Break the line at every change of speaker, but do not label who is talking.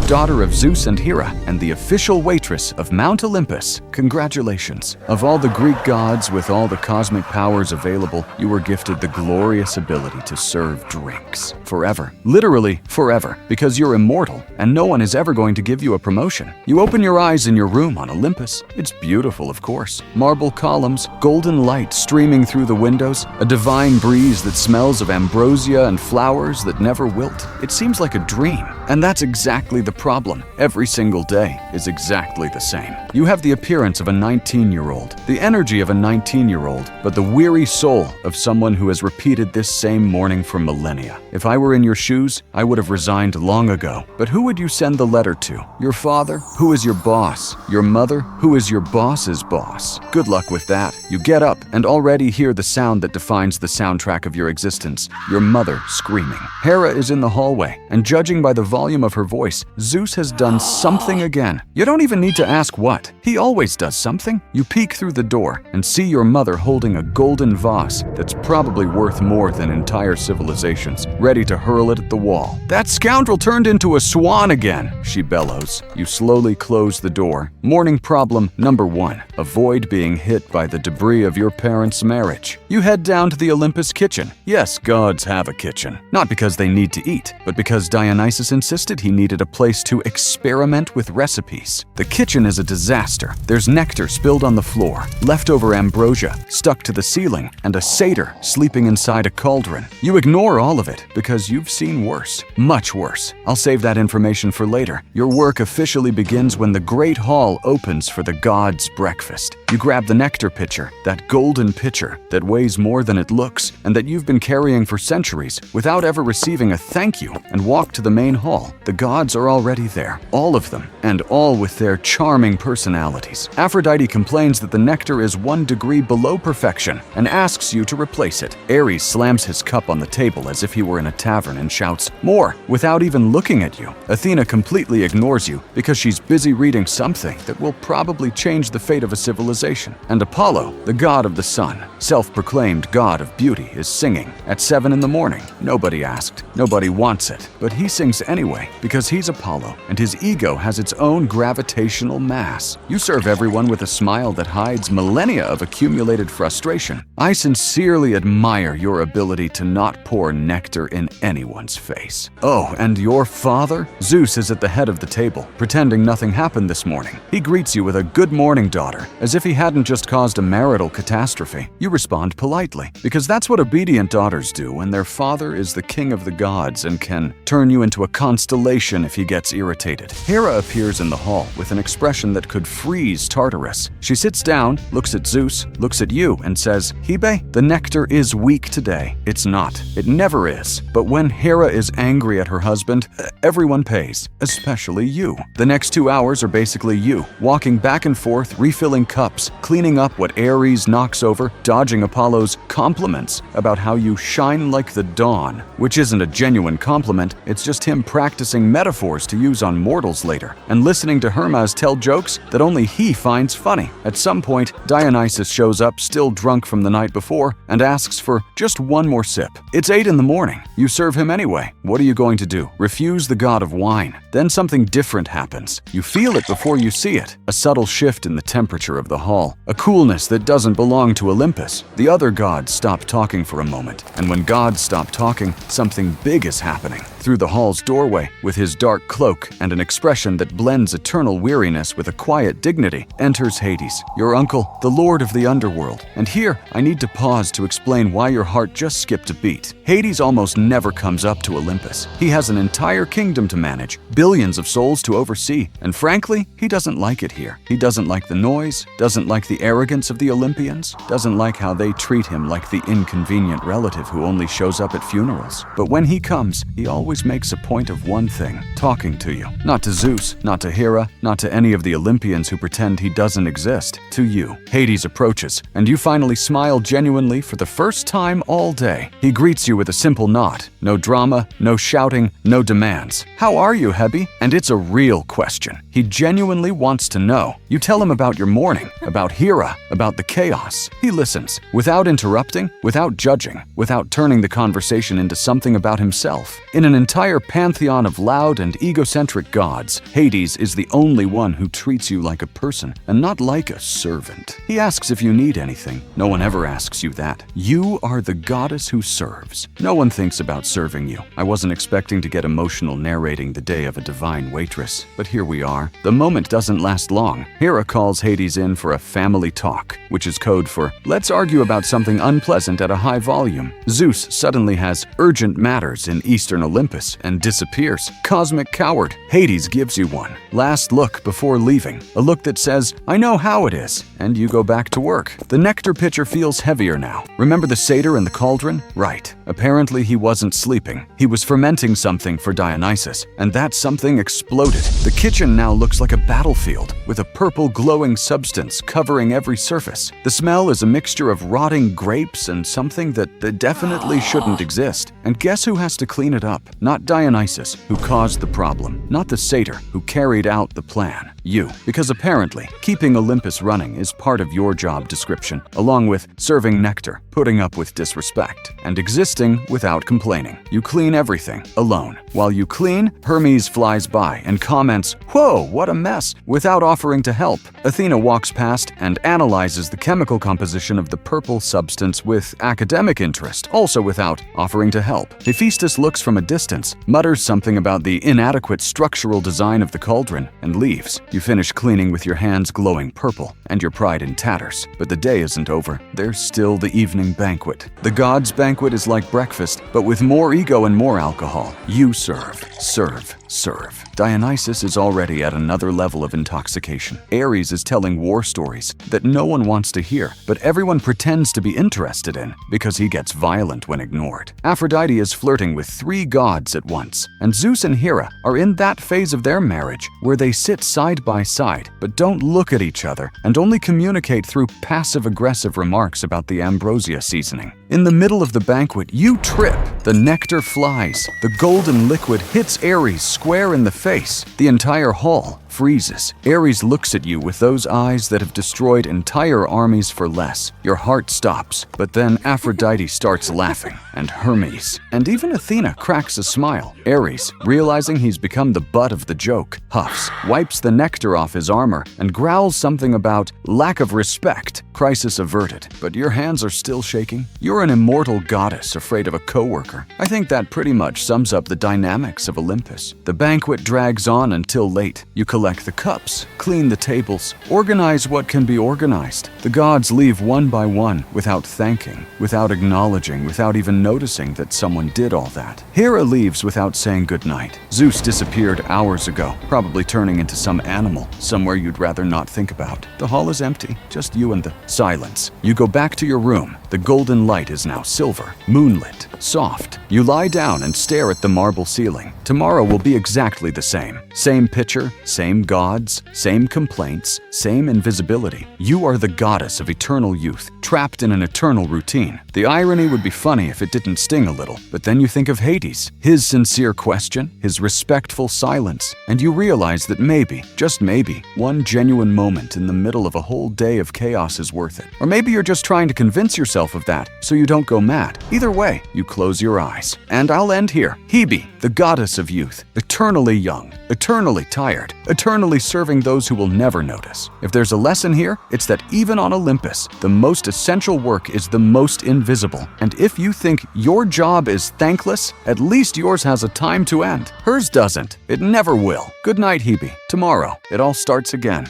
daughter of Zeus and Hera, and the official waitress of Mount Olympus. Congratulations. Of all the Greek gods with all the cosmic powers available, you were gifted the glorious ability to serve drinks. Forever. Literally forever, because you're immortal, and no one is ever going to give you a promotion. You open your eyes in your room on Olympus. It's beautiful, of course. Marble columns, golden light streaming through the windows, a divine breeze that smells of ambrosia and flowers that never wilt. It seems like a dream, and that's exactly the problem. Every single day is exactly the same. You have the appearance of a 19-year-old, the energy of a 19-year-old, but the weary soul of someone who has repeated this same morning for millennia. If I were in your shoes, I would have resigned long ago. But who would you send the letter to? Your father? Who is your boss? Your mother? Who is your boss's boss? Good luck with that. You get up and already hear the sound that defines the soundtrack of your existence, your mother screaming. Hera is in the hallway, and judging by the volume of her voice, Zeus has done something again. You don't even need to ask what. He always does something. You peek through the door and see your mother holding a golden vase that's probably worth more than entire civilizations, ready to hurl it at the wall. That scoundrel turned into a swan again, she bellows. You slowly close the door. Morning problem number 1. Avoid being hit by the debris of your parents' marriage. You head down to the Olympus kitchen. Yes, gods have a kitchen. Not because they need to eat, but because Dionysus insisted he needed a place to experiment with recipes. The kitchen is a disaster. There's nectar spilled on the floor, leftover ambrosia stuck to the ceiling, and a satyr sleeping inside a cauldron. You ignore all of it because you've seen worse. Much worse. I'll save that information for later. Your work officially begins when the great hall opens for the gods' breakfast. You grab the nectar pitcher, that golden pitcher that weighs more than it looks and that you've been carrying for centuries without ever receiving a thank you, and walk to the main hall. The gods are already there, all of them, and all with their charming personalities. Aphrodite complains that the nectar is 1 degree below perfection and asks you to replace it. Ares slams his cup on the table as if he were in a tavern and shouts, "More!" without even looking at you. Athena completely ignores you because she's busy reading something that will probably change the fate of a civilization. And Apollo, the god of the sun, self-proclaimed god of beauty, is singing at 7 in the morning. Nobody asked. Nobody wants it. But he sings anyway because he's Apollo, and his ego has its own gravitational mass. You serve everyone with a smile that hides millennia of accumulated frustration. I sincerely admire your ability to not pour nectar in anyone's face. Oh, and your father? Zeus is at the head of the table, pretending nothing happened this morning. He greets you with a "Good morning, daughter," as if he hadn't just caused a marital catastrophe. You respond politely, because that's what obedient daughters do when their father is the king of the gods and can turn you into a constellation if he gets irritated. Hera appears in the hall with an expression that could freeze Tartarus. She sits down, looks at Zeus, looks at you, and says, "Hebe, the nectar is weak today." It's not. It never is. But when Hera is angry at her husband, everyone pays, especially you. The next 2 hours are basically you, walking back and forth, refilling cups, cleaning up what Ares knocks over, dodging Apollo's compliments about how you shine like the dawn, which isn't a genuine compliment, it's just him practicing metaphors to use on mortals later, and listening to Hermes tell jokes that only he finds funny. At some point, Dionysus shows up, still drunk from the night before, and asks for just 1 more sip. It's 8 in the morning. You serve him anyway. What are you going to do? Refuse the god of wine? Then something different happens. You feel it before you see it. A subtle shift in the temperature of the hall. A coolness that doesn't belong to Olympus. The other gods stop talking for a moment, and when gods stop talking, something big is happening. Through the hall's doorway, with his dark cloak and an expression that blends eternal weariness with a quiet dignity, enters Hades, your uncle, the lord of the underworld. And here, I need to pause to explain why your heart just skipped a beat. Hades almost never comes up to Olympus. He has an entire kingdom to manage, billions of souls to oversee, and frankly, he doesn't like it here. He doesn't like the noise, doesn't like the arrogance of the Olympians, doesn't like how they treat him like the inconvenient relative who only shows up at funerals. But when he comes, he always makes a point of one thing: talking to you. Not to Zeus, not to Hera, not to any of the Olympians who pretend he doesn't exist. To you. Hades approaches, and you finally smile genuinely for the first time all day. He greets you with a simple nod. No drama, no shouting, no demands. "How are you, Hebe?" And it's a real question. He genuinely wants to know. You tell him about your morning, about Hera, about the chaos. He listens, without interrupting, without judging, without turning the conversation into something about himself. In an entire pantheon pantheon of loud and egocentric gods, Hades is the only one who treats you like a person and not like a servant. He asks if you need anything. No one ever asks you that. You are the goddess who serves. No one thinks about serving you. I wasn't expecting to get emotional narrating the day of a divine waitress, but here we are. The moment doesn't last long. Hera calls Hades in for a family talk, which is code for, let's argue about something unpleasant at a high volume. Zeus suddenly has urgent matters in eastern Olympus and disappears. Cosmic coward. Hades gives you one. Last look before leaving. A look that says, I know how it is, and you go back to work. The nectar pitcher feels heavier now. Remember the satyr in the cauldron? Right. Apparently he wasn't sleeping. He was fermenting something for Dionysus, and that something exploded. The kitchen now looks like a battlefield, with a purple glowing substance covering every surface. The smell is a mixture of rotting grapes and something that definitely shouldn't exist. And guess who has to clean it up? Not Dionysus, who caused the problem. Not the satyr, who carried out the plan. You. Because apparently, keeping Olympus running is part of your job description, along with serving nectar, putting up with disrespect, and existing without complaining. You clean everything, alone. While you clean, Hermes flies by and comments, "Whoa, what a mess," without offering to help. Athena walks past and analyzes the chemical composition of the purple substance with academic interest, also without offering to help. Hephaestus looks from a distance, mutters something about the inadequate structural design of the cauldron, and leaves. You finish cleaning with your hands glowing purple and your pride in tatters. But the day isn't over. There's still the evening banquet. The gods' banquet is like breakfast, but with more ego and more alcohol. You serve, serve, serve. Dionysus is already at another level of intoxication. Ares is telling war stories that no one wants to hear, but everyone pretends to be interested in because he gets violent when ignored. Aphrodite is flirting with 3 gods at once, and Zeus and Hera are in that phase of their marriage where they sit side by side but don't look at each other and only communicate through passive-aggressive remarks about the ambrosia seasoning. In the middle of the banquet, you trip. The nectar flies. The golden liquid hits Ares square in the face. The entire hall freezes. Ares looks at you with those eyes that have destroyed entire armies for less. Your heart stops, but then Aphrodite starts laughing, and Hermes, and even Athena cracks a smile. Ares, realizing he's become the butt of the joke, huffs, wipes the nectar off his armor, and growls something about lack of respect. Crisis averted, but your hands are still shaking. You're an immortal goddess afraid of a coworker. I think that pretty much sums up the dynamics of Olympus. The banquet drags on until late. You collect the cups, clean the tables, organize what can be organized. The gods leave one by one without thanking, without acknowledging, without even noticing that someone did all that. Hera leaves without saying goodnight. Zeus disappeared hours ago, probably turning into some animal, somewhere you'd rather not think about. The hall is empty, just you and the silence. You go back to your room. The golden light is now silver, moonlit, soft. You lie down and stare at the marble ceiling. Tomorrow will be exactly the same. Same picture, same gods, same complaints, same invisibility. You are the goddess of eternal youth, trapped in an eternal routine. The irony would be funny if it didn't sting a little, but then you think of Hades, his sincere question, his respectful silence, and you realize that maybe, just maybe, one genuine moment in the middle of a whole day of chaos is worth it. Or maybe you're just trying to convince yourself of that so you don't go mad. Either way, you close your eyes. And I'll end here. Hebe, the goddess of youth, eternally young, eternally tired, eternally serving those who will never notice. If there's a lesson here, it's that even on Olympus, the most essential work is the most invisible. And if you think your job is thankless, at least yours has a time to end. Hers doesn't. It never will. Good night, Hebe. Tomorrow, it all starts again.